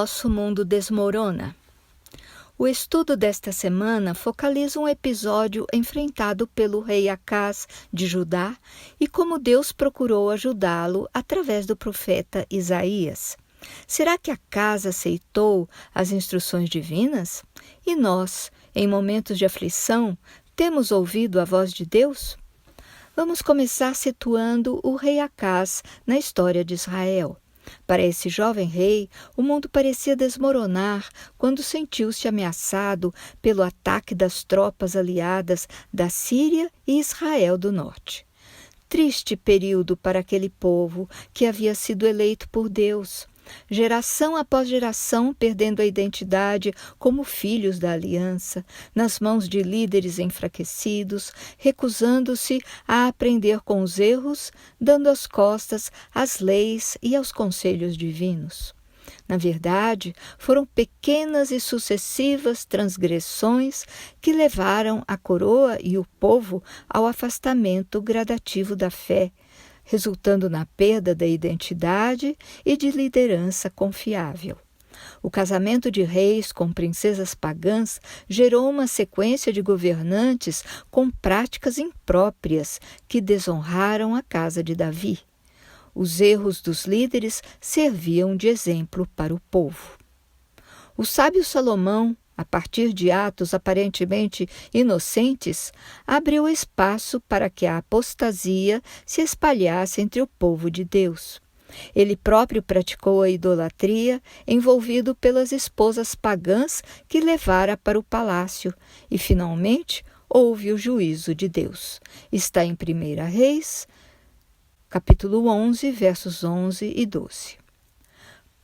nosso mundo desmorona. O estudo desta semana focaliza um episódio enfrentado pelo rei Acaz de Judá e como Deus procurou ajudá-lo através do profeta Isaías. Será que Acaz aceitou as instruções divinas? E nós, em momentos de aflição, temos ouvido a voz de Deus? Vamos começar situando o rei Acaz na história de Israel. Para esse jovem rei, o mundo parecia desmoronar quando sentiu-se ameaçado pelo ataque das tropas aliadas da Síria e Israel do Norte. Triste período para aquele povo que havia sido eleito por Deus. Geração após geração perdendo a identidade como filhos da aliança, nas mãos de líderes enfraquecidos, recusando-se a aprender com os erros, dando as costas às leis e aos conselhos divinos. Na verdade, foram pequenas e sucessivas transgressões que levaram a coroa e o povo ao afastamento gradativo da fé, resultando na perda da identidade e de liderança confiável. O casamento de reis com princesas pagãs gerou uma sequência de governantes com práticas impróprias que desonraram a casa de Davi. Os erros dos líderes serviam de exemplo para o povo. O sábio Salomão, a partir de atos aparentemente inocentes, abriu espaço para que a apostasia se espalhasse entre o povo de Deus. Ele próprio praticou a idolatria, envolvido pelas esposas pagãs que levara para o palácio, e finalmente houve o juízo de Deus. Está em 1 Reis, capítulo 11, versos 11 e 12.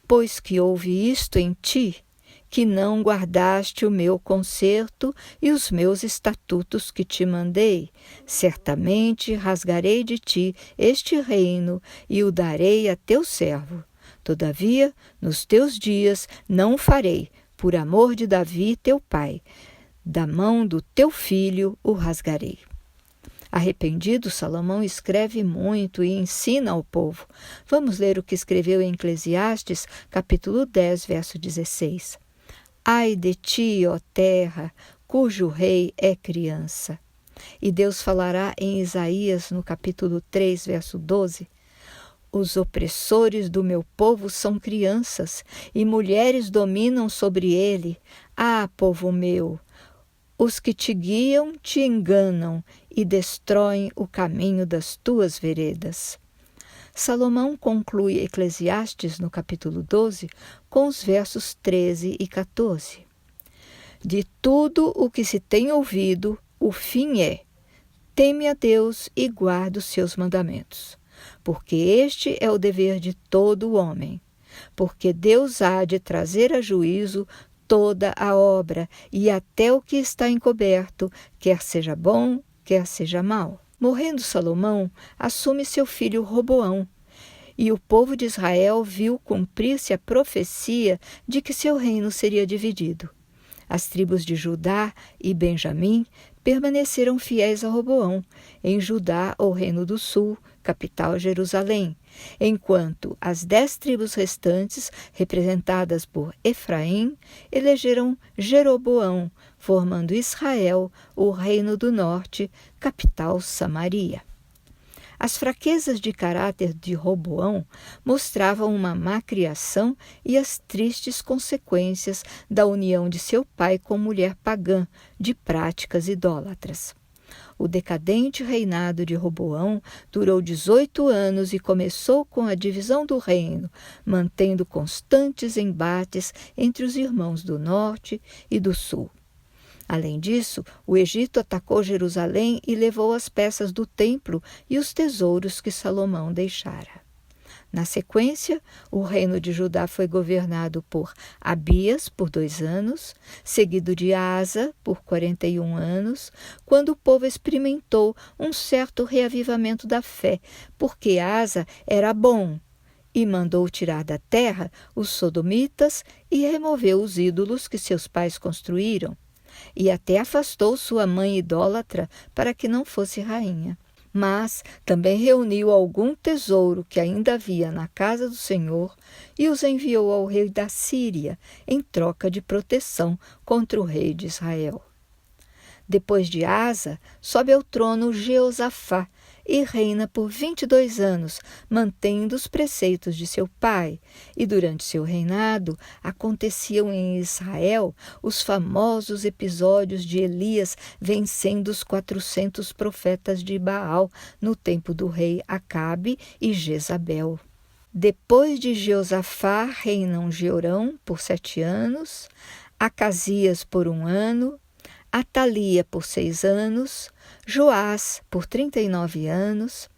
Pois que houve isto em ti, que não guardaste o meu concerto e os meus estatutos que te mandei, certamente rasgarei de ti este reino e o darei a teu servo. Todavia, nos teus dias não o farei, por amor de Davi teu pai. Da mão do teu filho o rasgarei. Arrependido, Salomão escreve muito e ensina ao povo. Vamos ler o que escreveu em Eclesiastes, capítulo 10, verso 16. Ai de ti, ó terra, cujo rei é criança. E Deus falará em Isaías, no capítulo 3, verso 12. Os opressores do meu povo são crianças, e mulheres dominam sobre ele. Ah, povo meu, os que te guiam te enganam e destroem o caminho das tuas veredas. Salomão conclui Eclesiastes, no capítulo 12, com os versos 13 e 14. De tudo o que se tem ouvido, o fim é: teme a Deus e guarda os seus mandamentos, porque este é o dever de todo homem, porque Deus há de trazer a juízo toda a obra e até o que está encoberto, quer seja bom, quer seja mau. Morrendo Salomão, assume seu filho Roboão, e o povo de Israel viu cumprir-se a profecia de que seu reino seria dividido. As tribos de Judá e Benjamim permaneceram fiéis a Roboão, em Judá ou Reino do Sul, capital Jerusalém, enquanto as 10 tribos restantes, representadas por Efraim, elegeram Jeroboão, formando Israel, o Reino do Norte, capital Samaria. As fraquezas de caráter de Roboão mostravam uma má criação e as tristes consequências da união de seu pai com mulher pagã, de práticas idólatras. O decadente reinado de Roboão durou 18 anos e começou com a divisão do reino, mantendo constantes embates entre os irmãos do norte e do sul. Além disso, o Egito atacou Jerusalém e levou as peças do templo e os tesouros que Salomão deixara. Na sequência, o reino de Judá foi governado por Abias por 2 anos, seguido de Asa por 41 anos, quando o povo experimentou um certo reavivamento da fé, porque Asa era bom e mandou tirar da terra os sodomitas e removeu os ídolos que seus pais construíram, e até afastou sua mãe idólatra para que não fosse rainha. mas também reuniu algum tesouro que ainda havia na casa do Senhor e os enviou ao rei da Síria em troca de proteção contra o rei de Israel. Depois de Asa, sobe ao trono Jeosafá e reina por 22 anos, mantendo os preceitos de seu pai. E durante seu reinado, aconteciam em Israel os famosos episódios de Elias vencendo os 400 profetas de Baal no tempo do rei Acabe e Jezabel. Depois de Jeosafá, reinam Jeorão por 7 anos, Acasias por 1 ano, Atalia por 6 anos, Joás por 39 anos,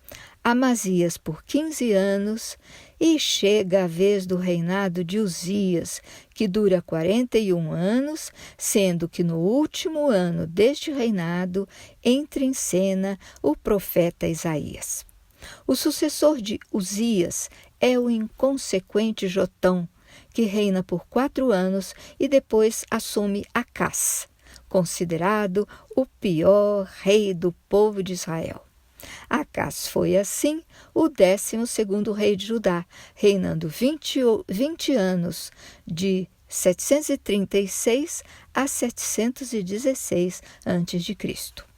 Amazias por 15 anos, e chega a vez do reinado de Uzias, que dura 41 anos, sendo que no último ano deste reinado entra em cena o profeta Isaías. O sucessor de Uzias é o inconsequente Jotão, que reina por 4 anos e depois assume Acás, considerado o pior rei do povo de Israel. Acás foi, assim, o 12º rei de Judá, reinando 20 anos, de 736 a 716 a.C.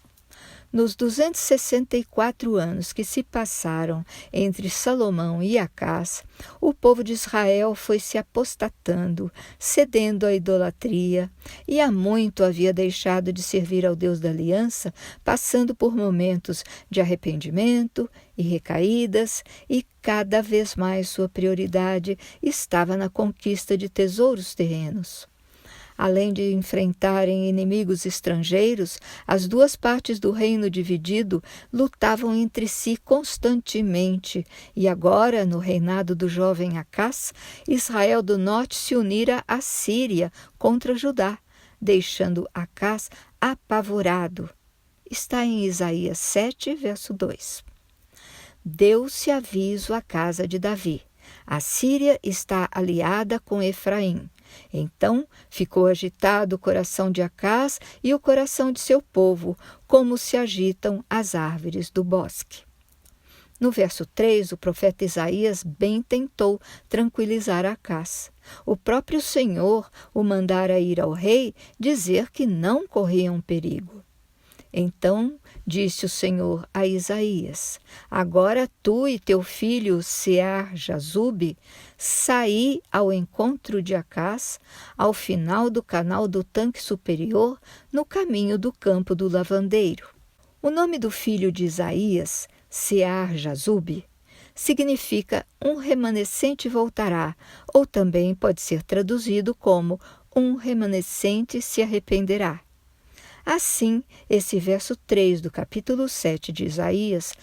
Nos 264 anos que se passaram entre Salomão e Acás, o povo de Israel foi se apostatando, cedendo à idolatria, e há muito havia deixado de servir ao Deus da aliança, passando por momentos de arrependimento e recaídas, e cada vez mais sua prioridade estava na conquista de tesouros terrenos. Além de enfrentarem inimigos estrangeiros, as duas partes do reino dividido lutavam entre si constantemente, e agora, no reinado do jovem Acás, Israel do norte se unira à Síria contra Judá, deixando Acás apavorado. Está em Isaías 7, verso 2. Deu-se aviso à casa de Davi. A Síria está aliada com Efraim. Então ficou agitado o coração de Acás e o coração de seu povo, como se agitam as árvores do bosque. No verso 3, o profeta Isaías bem tentou tranquilizar Acás. O próprio Senhor o mandara ir ao rei dizer que não corriam perigo. Então disse o Senhor a Isaías: agora tu e teu filho Sear-Jazube saí ao encontro de Acás, ao final do canal do tanque superior, no caminho do campo do lavandeiro. O nome do filho de Isaías, Sear-Jazube, significa um remanescente voltará, ou também pode ser traduzido como um remanescente se arrependerá. Assim, esse verso 3 do capítulo 7 de Isaías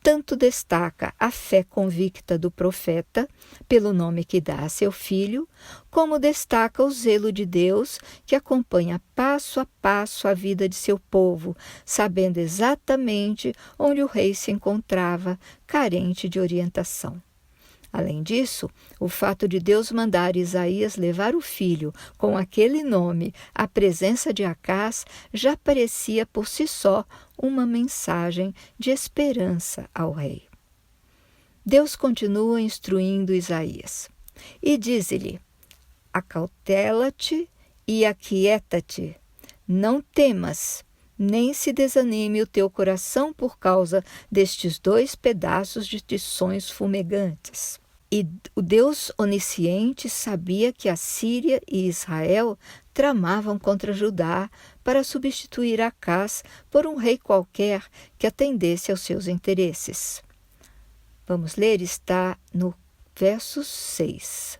tanto destaca a fé convicta do profeta, pelo nome que dá a seu filho, como destaca o zelo de Deus que acompanha passo a passo a vida de seu povo, sabendo exatamente onde o rei se encontrava, carente de orientação. Além disso, o fato de Deus mandar Isaías levar o filho com aquele nome à presença de Acás já parecia por si só uma mensagem de esperança ao rei. Deus continua instruindo Isaías e diz-lhe: acautela-te e aquieta-te, não temas, nem se desanime o teu coração por causa destes 2 pedaços de tições fumegantes. E o Deus onisciente sabia que a Síria e Israel tramavam contra Judá para substituir Acás por um rei qualquer que atendesse aos seus interesses. Vamos ler, está no verso 6.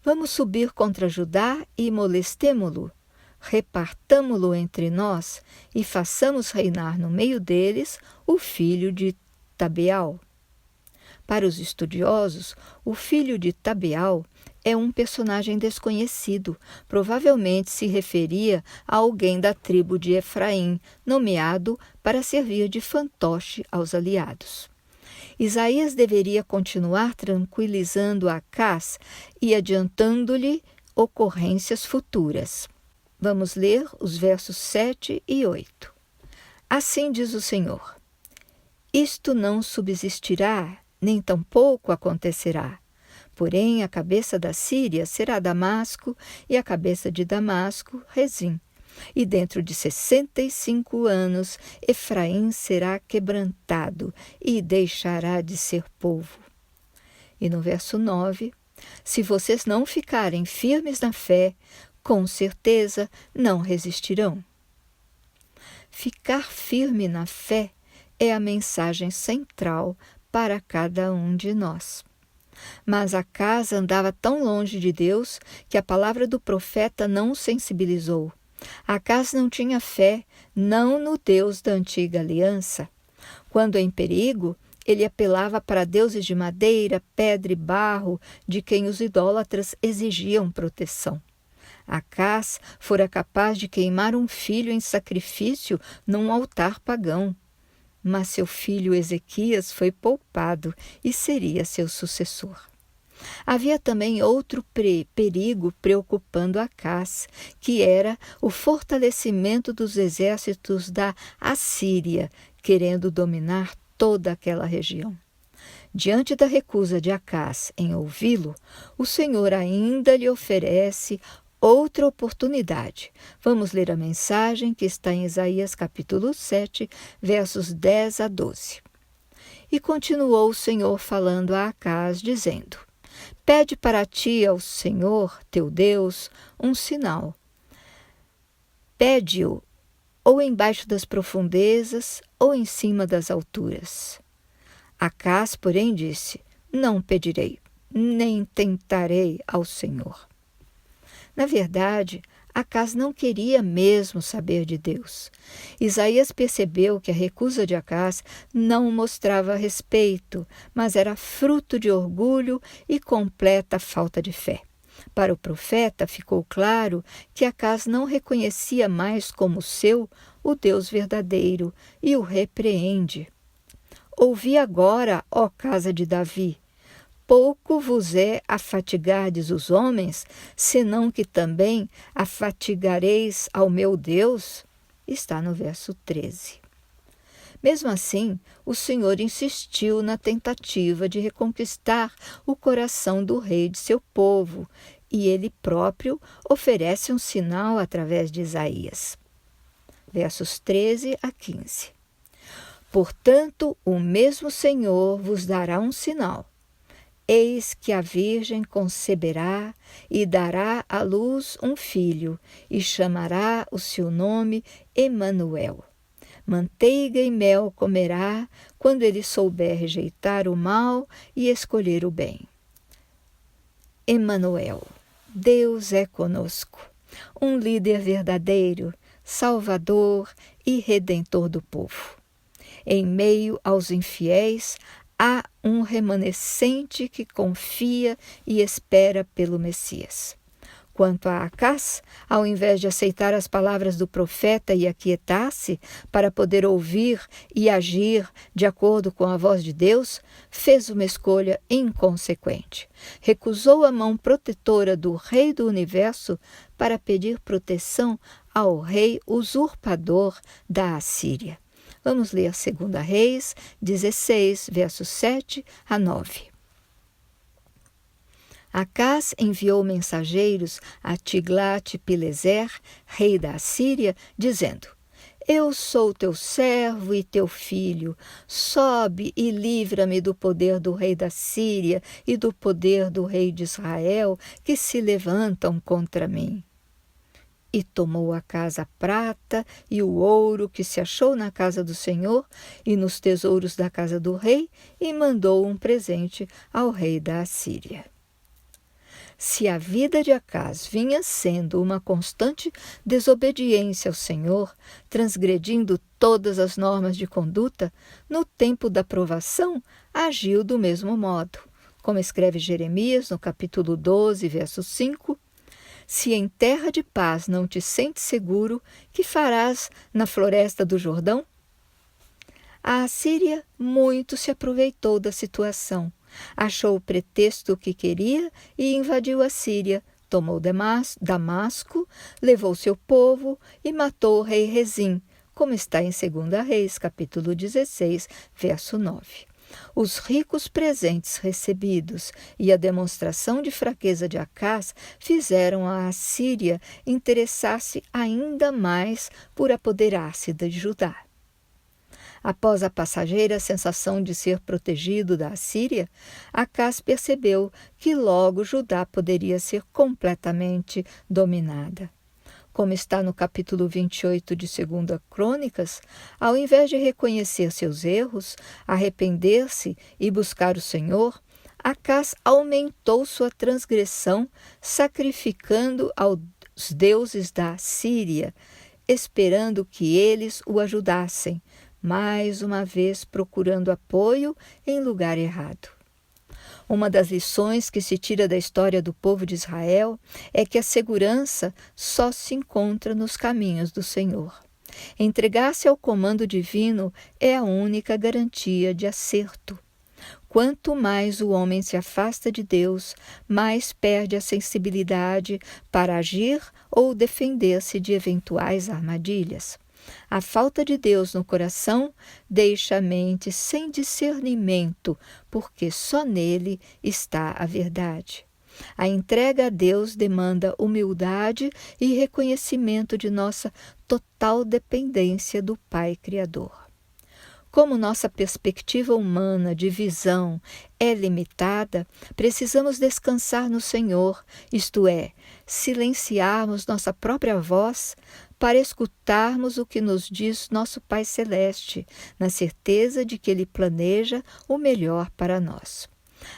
Vamos subir contra Judá e molestemo-lo. Repartamo-lo entre nós e façamos reinar no meio deles o filho de Tabeal. Para os estudiosos, o filho de Tabeal é um personagem desconhecido, provavelmente se referia a alguém da tribo de Efraim, nomeado para servir de fantoche aos aliados. Isaías deveria continuar tranquilizando Acás e adiantando-lhe ocorrências futuras. Vamos ler os versos 7 e 8. Assim diz o Senhor: Isto não subsistirá, nem tampouco acontecerá. Porém, a cabeça da Síria será Damasco, e a cabeça de Damasco, Rezim. E dentro de 65 anos, Efraim será quebrantado e deixará de ser povo. E no verso 9, se vocês não ficarem firmes na fé, com certeza não resistirão. Ficar firme na fé é a mensagem central para cada um de nós. Mas Acaz andava tão longe de Deus que a palavra do profeta não o sensibilizou. Acaz não tinha fé, não no Deus da antiga aliança. Quando em perigo, ele apelava para deuses de madeira, pedra e barro, de quem os idólatras exigiam proteção. Acaz fora capaz de queimar um filho em sacrifício num altar pagão. Mas seu filho Ezequias foi poupado e seria seu sucessor. Havia também outro perigo preocupando Acaz, que era o fortalecimento dos exércitos da Assíria, querendo dominar toda aquela região. Diante da recusa de Acaz em ouvi-lo, o Senhor ainda lhe oferece outra oportunidade. Vamos ler a mensagem que está em Isaías capítulo 7, versos 10 a 12. E continuou o Senhor falando a Acaz, dizendo: Pede para ti ao Senhor, teu Deus, um sinal. Pede-o ou embaixo das profundezas ou em cima das alturas. Acaz, porém, disse: Não pedirei, nem tentarei ao Senhor. Na verdade, Acaz não queria mesmo saber de Deus. Isaías percebeu que a recusa de Acaz não mostrava respeito, mas era fruto de orgulho e completa falta de fé. Para o profeta ficou claro que Acaz não reconhecia mais como seu o Deus verdadeiro e o repreende. Ouvi agora, ó casa de Davi, pouco vos é afatigardes os homens, senão que também afatigareis ao meu Deus? Está no verso 13. Mesmo assim, o Senhor insistiu na tentativa de reconquistar o coração do rei de seu povo, e ele próprio oferece um sinal através de Isaías. Versos 13 a 15. Portanto, o mesmo Senhor vos dará um sinal. Eis que a Virgem conceberá e dará à luz um filho, e chamará o seu nome Emanuel. Manteiga e mel comerá quando ele souber rejeitar o mal e escolher o bem. Emanuel, Deus é conosco, um líder verdadeiro, salvador e redentor do povo. Em meio aos infiéis, há um remanescente que confia e espera pelo Messias. Quanto a Acaz, ao invés de aceitar as palavras do profeta e aquietar-se para poder ouvir e agir de acordo com a voz de Deus, fez uma escolha inconsequente. Recusou a mão protetora do Rei do Universo para pedir proteção ao rei usurpador da Assíria. Vamos ler 2 Reis 16, versos 7 a 9. Acaz enviou mensageiros a Tiglat-Pileser, rei da Assíria, dizendo: Eu sou teu servo e teu filho, sobe e livra-me do poder do rei da Síria e do poder do rei de Israel, que se levantam contra mim. E tomou Acaz a prata e o ouro que se achou na casa do Senhor e nos tesouros da casa do rei, e mandou um presente ao rei da Assíria. Se a vida de Acaz vinha sendo uma constante desobediência ao Senhor, transgredindo todas as normas de conduta, no tempo da provação agiu do mesmo modo. Como escreve Jeremias no capítulo 12, verso 5, Se em terra de paz não te sentes seguro, que farás na floresta do Jordão? A Assíria muito se aproveitou da situação. Achou o pretexto que queria e invadiu a Síria, tomou Damasco, levou seu povo e matou o rei Rezim, como está em 2 Reis, capítulo 16, verso 9. Os ricos presentes recebidos e a demonstração de fraqueza de Acás fizeram a Assíria interessar-se ainda mais por apoderar-se de Judá. Após a passageira sensação de ser protegido da Assíria, Acás percebeu que logo Judá poderia ser completamente dominada. Como está no capítulo 28 de 2 Crônicas, ao invés de reconhecer seus erros, arrepender-se e buscar o Senhor, Acás aumentou sua transgressão, sacrificando aos deuses da Síria, esperando que eles o ajudassem, mais uma vez procurando apoio em lugar errado. Uma das lições que se tira da história do povo de Israel é que a segurança só se encontra nos caminhos do Senhor. Entregar-se ao comando divino é a única garantia de acerto. Quanto mais o homem se afasta de Deus, mais perde a sensibilidade para agir ou defender-se de eventuais armadilhas. A falta de Deus no coração deixa a mente sem discernimento, porque só nele está a verdade. A entrega a Deus demanda humildade e reconhecimento de nossa total dependência do Pai Criador. Como nossa perspectiva humana de visão é limitada, precisamos descansar no Senhor, isto é, silenciarmos nossa própria voz para escutarmos o que nos diz nosso Pai Celeste, na certeza de que Ele planeja o melhor para nós.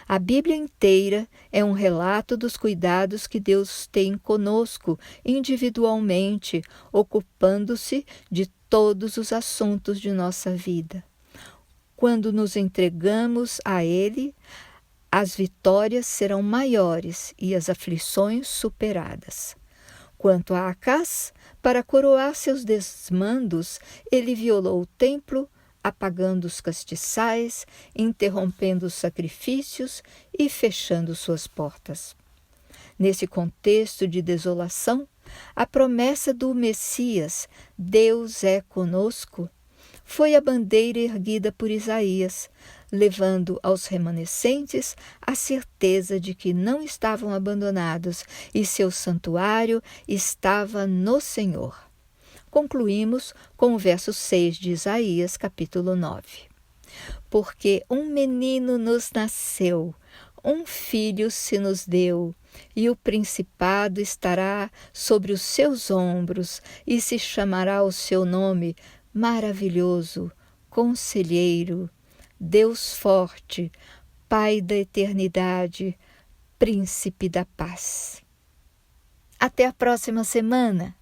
A Bíblia inteira é um relato dos cuidados que Deus tem conosco individualmente, ocupando-se de todos os assuntos de nossa vida. Quando nos entregamos a Ele, as vitórias serão maiores e as aflições superadas. Quanto a Acás, para coroar seus desmandos, ele violou o templo, apagando os castiçais, interrompendo os sacrifícios e fechando suas portas. Nesse contexto de desolação, a promessa do Messias, Deus é conosco, foi a bandeira erguida por Isaías, levando aos remanescentes a certeza de que não estavam abandonados e seu santuário estava no Senhor. Concluímos com o verso 6 de Isaías, capítulo 9. Porque um menino nos nasceu, um filho se nos deu, e o principado estará sobre os seus ombros, e se chamará o seu nome Maravilhoso, Conselheiro, Deus Forte, Pai da Eternidade, Príncipe da Paz. Até a próxima semana!